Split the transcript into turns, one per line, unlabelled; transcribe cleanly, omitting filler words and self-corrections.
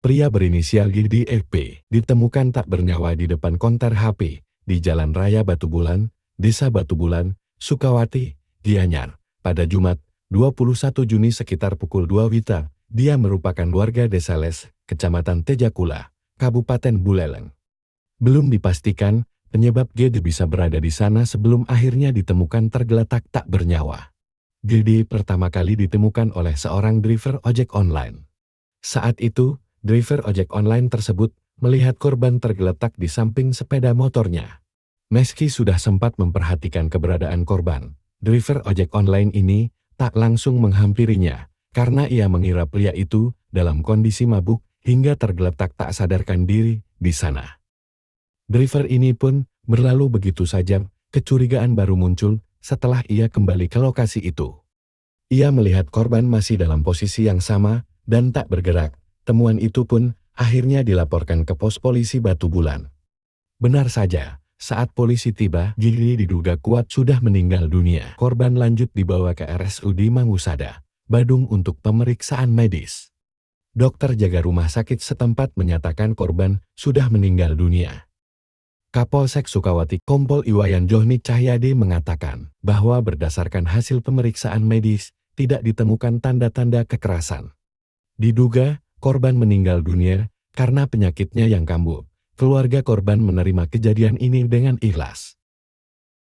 Pria berinisial GDFP ditemukan tak bernyawa di depan konter HP di Jalan Raya Batu Bulan, Desa Batu Bulan, Sukawati, Gianyar, pada Jumat, 21 Juni sekitar pukul 2 WITA. Dia merupakan warga Desa Les, Kecamatan Tejakula, Kabupaten Buleleng. Belum dipastikan penyebab GD bisa berada di sana sebelum akhirnya ditemukan tergeletak tak bernyawa. GD pertama kali ditemukan oleh seorang driver ojek online. Saat itu, driver ojek online tersebut melihat korban tergeletak di samping sepeda motornya. Meski sudah sempat memperhatikan keberadaan korban, driver ojek online ini tak langsung menghampirinya karena ia mengira pria itu dalam kondisi mabuk hingga tergeletak tak sadarkan diri di sana. Driver ini pun berlalu begitu saja, kecurigaan baru muncul setelah ia kembali ke lokasi itu. Ia melihat korban masih dalam posisi yang sama dan tak bergerak. Temuan itu pun akhirnya dilaporkan ke pos polisi Batu Bulan. Benar saja, saat polisi tiba, Gili diduga kuat sudah meninggal dunia. Korban lanjut dibawa ke RSUD Mangusada, Badung untuk pemeriksaan medis. Dokter jaga rumah sakit setempat menyatakan korban sudah meninggal dunia. Kapolsek Sukawati Kompol Iwayan Johni Cahyadi mengatakan bahwa berdasarkan hasil pemeriksaan medis, tidak ditemukan tanda-tanda kekerasan. Diduga, korban meninggal dunia karena penyakitnya yang kambuh. Keluarga korban menerima kejadian ini dengan ikhlas.